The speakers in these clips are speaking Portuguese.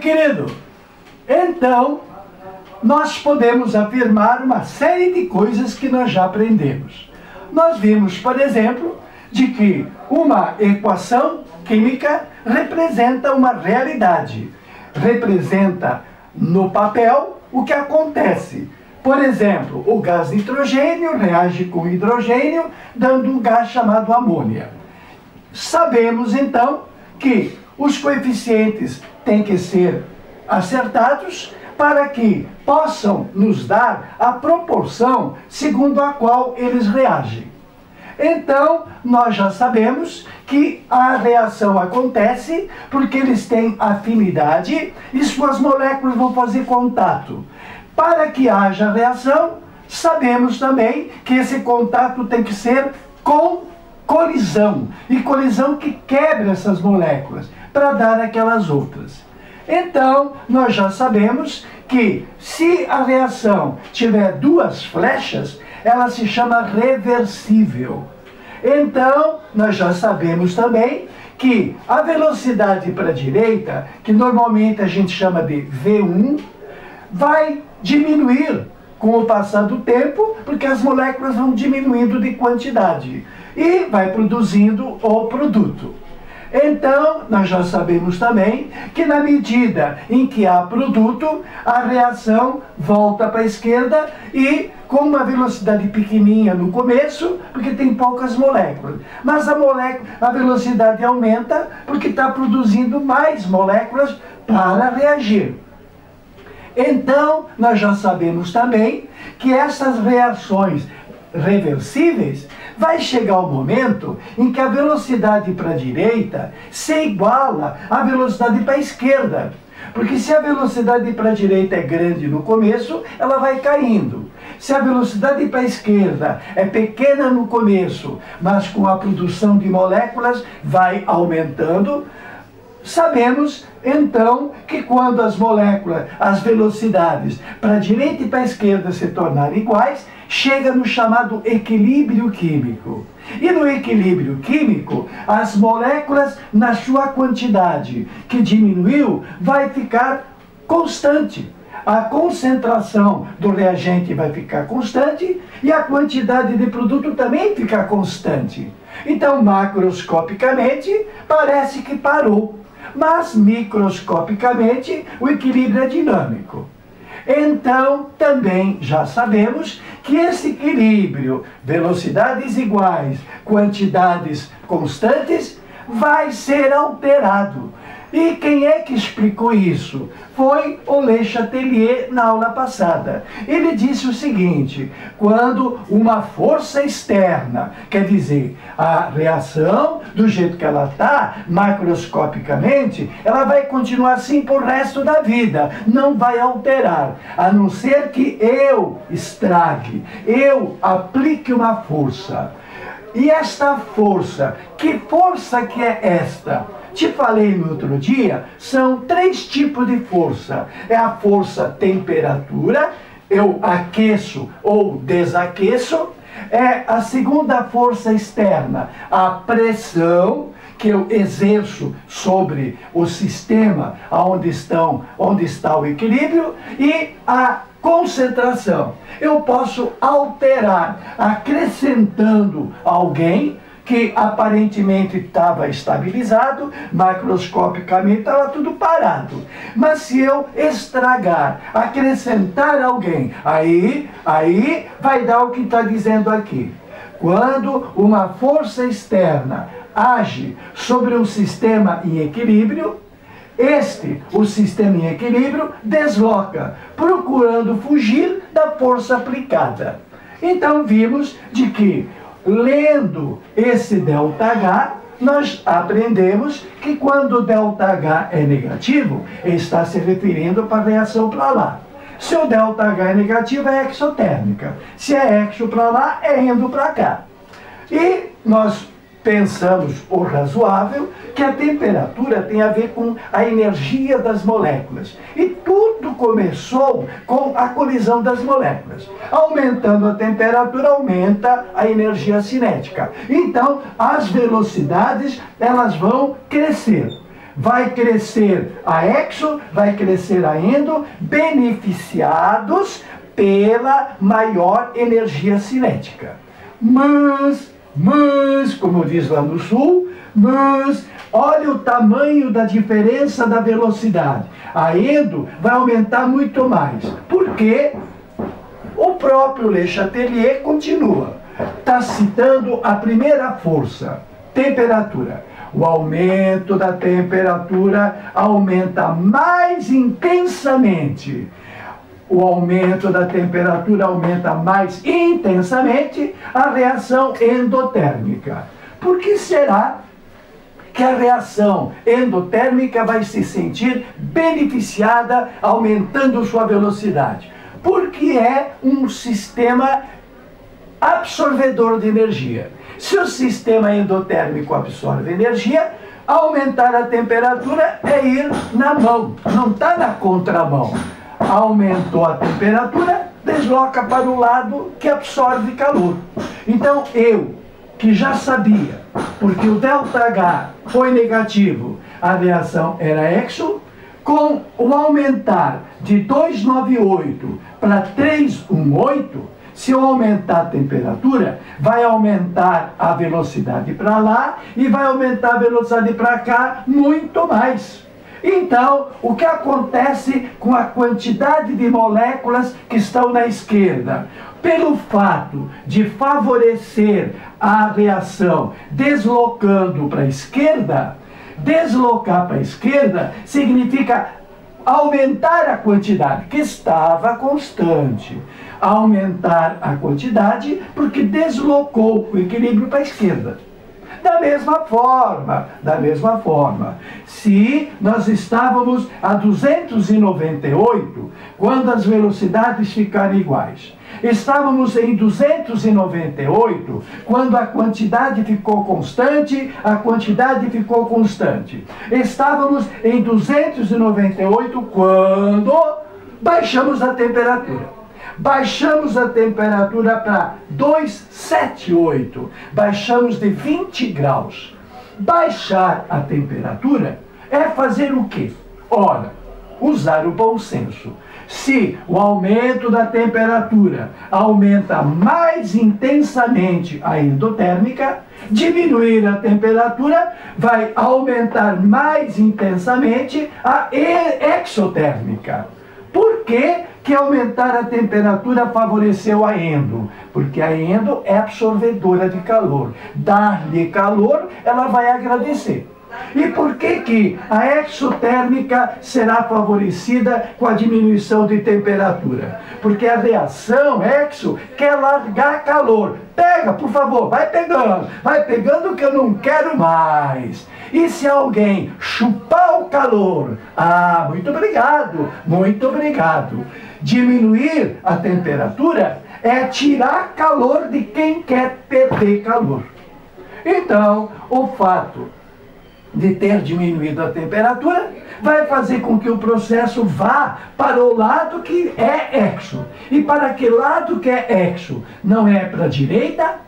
querido, então nós podemos afirmar uma série de coisas que nós já aprendemos. Nós vimos, por exemplo, de que uma equação química representa uma realidade, representa no papel o que acontece. Por exemplo, o gás nitrogênio reage com hidrogênio, dando um gás chamado amônia. Sabemos, então, que os coeficientes têm que ser acertados para que possam nos dar a proporção segundo a qual eles reagem. Então, nós já sabemos que a reação acontece porque eles têm afinidade e suas moléculas vão fazer contato. Para que haja reação, sabemos também que esse contato tem que ser com colisão. E colisão que quebra essas moléculas para dar aquelas outras. Então, nós já sabemos que se a reação tiver duas flechas, ela se chama reversível. Então, nós já sabemos também que a velocidade para a direita, que normalmente a gente chama de V1, vai diminuir com o passar do tempo, porque as moléculas vão diminuindo de quantidade e vai produzindo o produto. Então, nós já sabemos também que na medida em que há produto, a reação volta para a esquerda e com uma velocidade pequenininha no começo, porque tem poucas moléculas. Mas a velocidade aumenta porque está produzindo mais moléculas para reagir. Então, nós já sabemos também que essas reações reversíveis, vai chegar o momento em que a velocidade para a direita se iguala à velocidade para a esquerda. Porque se a velocidade para a direita é grande no começo, ela vai caindo. Se a velocidade para a esquerda é pequena no começo, mas com a produção de moléculas vai aumentando, sabemos, então, que quando as moléculas, as velocidades para a direita e para a esquerda se tornarem iguais, chega no chamado equilíbrio químico. E no equilíbrio químico, as moléculas, na sua quantidade que diminuiu, vai ficar constante. A concentração do reagente vai ficar constante e a quantidade de produto também fica constante. Então, macroscopicamente, parece que parou. Mas, microscopicamente, o equilíbrio é dinâmico. Então, também já sabemos que esse equilíbrio, velocidades iguais, quantidades constantes, vai ser alterado. E quem é que explicou isso? Foi o Le Chatelier na aula passada. Ele disse o seguinte: quando uma força externa, quer dizer, a reação do jeito que ela está, macroscopicamente, ela vai continuar assim por resto da vida, não vai alterar, a não ser que eu estrague, eu aplique uma força. E esta força, que força que é esta? Te falei no outro dia, são 3 tipos de força. É a força temperatura, eu aqueço ou desaqueço. É a segunda força externa, a pressão, que eu exerço sobre o sistema onde está o equilíbrio, e a concentração. Eu posso alterar, acrescentando alguém que aparentemente estava estabilizado, macroscopicamente estava tudo parado. Mas se eu estragar, acrescentar alguém, aí vai dar o que está dizendo aqui. Quando uma força externa age sobre um sistema em equilíbrio, o sistema em equilíbrio, desloca, procurando fugir da força aplicada. Então vimos de que, lendo esse ΔH, nós aprendemos que quando o ΔH é negativo, ele está se referindo para a reação para lá. Se o ΔH é negativo, é exotérmica. Se é exo para lá, é endo para cá. E nós pensamos o razoável que a temperatura tem a ver com a energia das moléculas. E tudo começou com a colisão das moléculas. Aumentando a temperatura, aumenta a energia cinética. Então, as velocidades, elas vão crescer. vai crescer a exo, vai crescer a endo, beneficiados pela maior energia cinética. Mas, como diz lá no sul, mas olha o tamanho da diferença da velocidade. A endo vai aumentar muito mais. Por quê? O próprio Le Chatelier continua. Está citando a primeira força, temperatura. O aumento da temperatura aumenta mais intensamente. O aumento da temperatura aumenta mais intensamente a reação endotérmica. Por que será que a reação endotérmica vai se sentir beneficiada aumentando sua velocidade? Porque é um sistema absorvedor de energia. Se o sistema endotérmico absorve energia, aumentar a temperatura é ir na mão, não está na contramão. Aumentou a temperatura, desloca para o lado que absorve calor. Então eu, que já sabia, porque o ΔH foi negativo, a reação era exo, com o aumentar de 298 para 318, se eu aumentar a temperatura, vai aumentar a velocidade para lá e vai aumentar a velocidade para cá muito mais. Então, o que acontece com a quantidade de moléculas que estão na esquerda? Pelo fato de favorecer a reação deslocando para a esquerda, deslocar para a esquerda significa aumentar a quantidade, que estava constante. Aumentar a quantidade porque deslocou o equilíbrio para a esquerda. Da mesma forma, se nós estávamos a 298, quando as velocidades ficaram iguais, estávamos em 298, quando a quantidade ficou constante, estávamos em 298 quando baixamos a temperatura. Baixamos a temperatura para 278, baixamos de 20 graus. Baixar a temperatura é fazer o quê? Ora, usar o bom senso. Se o aumento da temperatura aumenta mais intensamente a endotérmica, diminuir a temperatura vai aumentar mais intensamente a exotérmica. Por que aumentar a temperatura favoreceu a endo? Porque a endo é absorvedora de calor. Dar-lhe calor, ela vai agradecer. E por que a exotérmica será favorecida com a diminuição de temperatura? Porque a reação exo quer largar calor. Pega, por favor, vai pegando que eu não quero mais. E se alguém chupar o calor? Ah, muito obrigado. Diminuir a temperatura é tirar calor de quem quer perder calor. Então, o fato de ter diminuído a temperatura vai fazer com que o processo vá para o lado que é exo. E para que lado que é exo? Não é para a direita?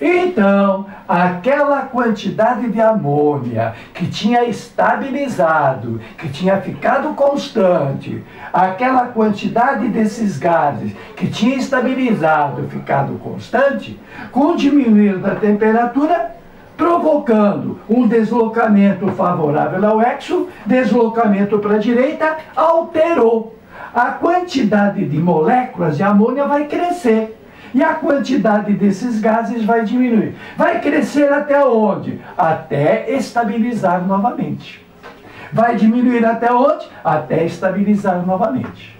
Então, aquela quantidade de amônia que tinha estabilizado, que tinha ficado constante, aquela quantidade desses gases que tinha estabilizado, ficado constante, com o diminuir da temperatura, provocando um deslocamento favorável ao exo, deslocamento para a direita, alterou. A quantidade de moléculas de amônia vai crescer. E a quantidade desses gases vai diminuir. Vai crescer até onde? Até estabilizar novamente. Vai diminuir até onde? Até estabilizar novamente.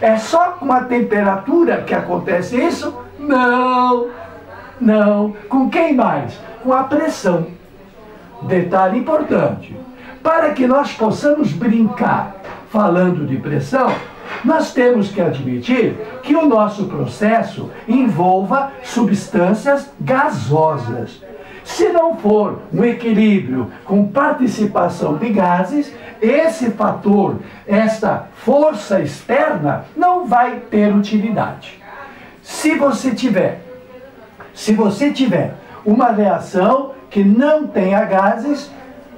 É só com a temperatura que acontece isso? Não. Com quem mais? Com a pressão. Detalhe importante. Para que nós possamos brincar falando de pressão, nós temos que admitir que o nosso processo envolva substâncias gasosas. Se não for um equilíbrio com participação de gases, esse fator, esta força externa, não vai ter utilidade. Se você tiver uma reação que não tenha gases,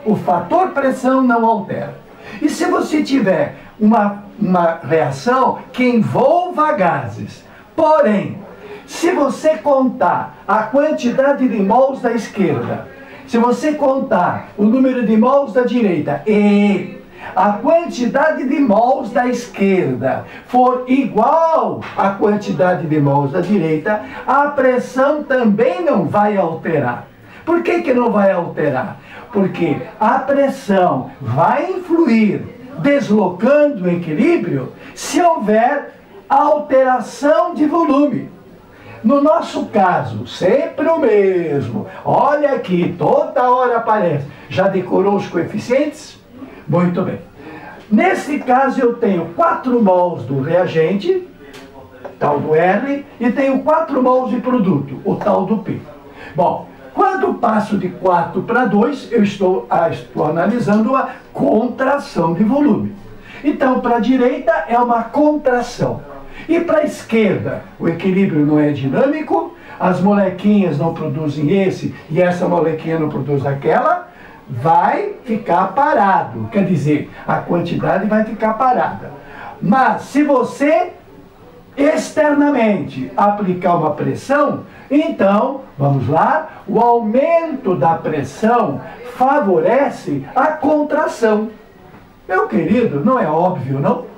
o fator pressão não altera. E se você tiver uma reação que envolva gases, porém, se você contar a quantidade de mols da esquerda, se você contar o número de mols da direita e a quantidade de mols da esquerda for igual à quantidade de mols da direita, a pressão também não vai alterar. Por que que não vai alterar? Porque a pressão vai influir deslocando o equilíbrio se houver alteração de volume. No nosso caso, sempre o mesmo. Olha aqui, toda hora aparece. Já decorou os coeficientes? Muito bem. Nesse caso eu tenho 4 mols do reagente, tal do R, e tenho 4 mols de produto, o tal do P. Bom, quando passo de 4 para 2, eu estou analisando a contração de volume. Então, para a direita é uma contração. E para a esquerda, o equilíbrio não é dinâmico, as molequinhas não produzem esse e essa molequinha não produz aquela, vai ficar parado. Quer dizer, a quantidade vai ficar parada. Mas se você externamente aplicar uma pressão, então, vamos lá, o aumento da pressão favorece a contração. Meu querido, não é óbvio, não?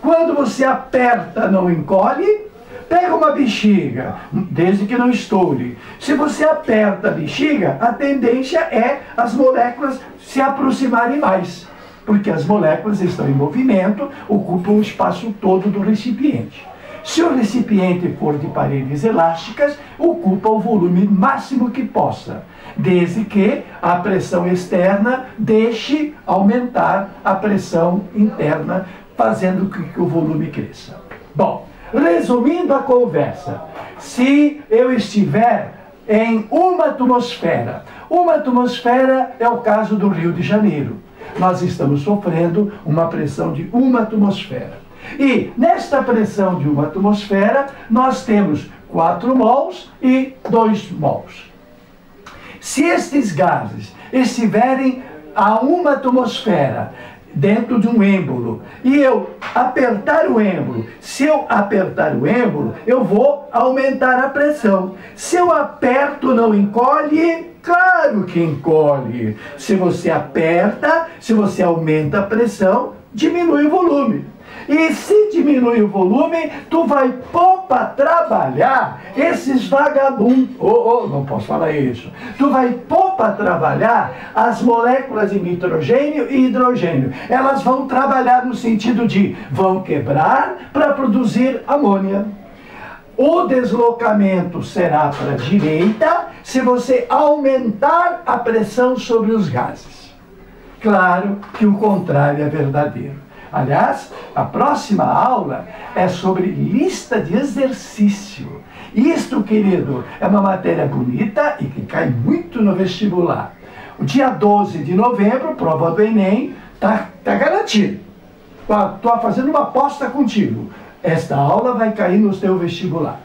Quando você aperta, não encolhe. Pega uma bexiga, desde que não estoure. Se você aperta a bexiga, a tendência é as moléculas se aproximarem mais, porque as moléculas estão em movimento, ocupam o espaço todo do recipiente. Se o recipiente for de paredes elásticas, ocupa o volume máximo que possa, desde que a pressão externa deixe aumentar a pressão interna, fazendo com que o volume cresça. Bom, resumindo a conversa, se eu estiver em uma atmosfera é o caso do Rio de Janeiro. Nós estamos sofrendo uma pressão de uma atmosfera. E nesta pressão de uma atmosfera, nós temos 4 mols e 2 mols. Se estes gases estiverem a uma atmosfera, dentro de um êmbolo, e eu apertar o êmbolo, se eu apertar o êmbolo, eu vou aumentar a pressão. Se eu aperto, não encolhe? Claro que encolhe. Se você aperta, se você aumenta a pressão, diminui o volume. E se diminui o volume, tu vai pôr para trabalhar esses vagabundos. Não posso falar isso. Tu vai pôr para trabalhar as moléculas de nitrogênio e hidrogênio. Elas vão trabalhar no sentido de vão quebrar para produzir amônia. O deslocamento será para a direita se você aumentar a pressão sobre os gases. Claro que o contrário é verdadeiro. Aliás, a próxima aula é sobre lista de exercício. Isto, querido, é uma matéria bonita e que cai muito no vestibular. O dia 12 de novembro, prova do Enem, tá garantido. Estou fazendo uma aposta contigo. Esta aula vai cair no teu vestibular.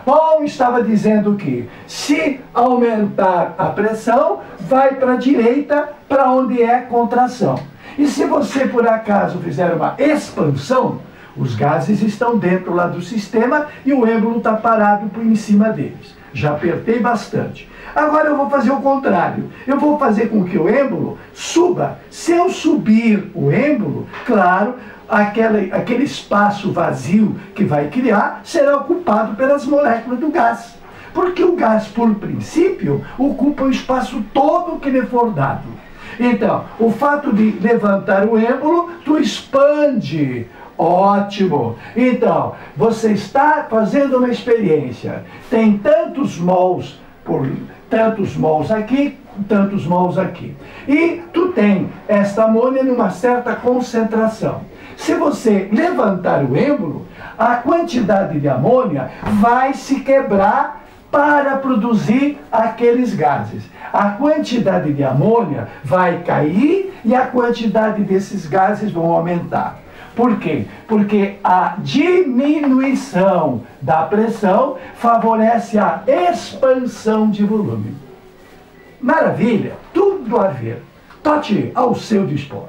Bom, estava dizendo que se aumentar a pressão, vai para a direita, para onde é contração. E se você, por acaso, fizer uma expansão, os gases estão dentro lá do sistema e o êmbolo está parado por em cima deles. Já apertei bastante. Agora eu vou fazer o contrário. Eu vou fazer com que o êmbolo suba. Se eu subir o êmbolo, claro, aquele espaço vazio que vai criar será ocupado pelas moléculas do gás. Porque o gás, por princípio, ocupa o espaço todo que lhe for dado. Então, o fato de levantar o êmbolo, tu expande. Ótimo! Então, você está fazendo uma experiência. Tem tantos mols aqui, tantos mols aqui. E tu tem esta amônia numa certa concentração. Se você levantar o êmbolo, a quantidade de amônia vai se quebrar para produzir aqueles gases. A quantidade de amônia vai cair e a quantidade desses gases vão aumentar. Por quê? Porque a diminuição da pressão favorece a expansão de volume. Maravilha, tudo a ver. Tote ao seu dispor.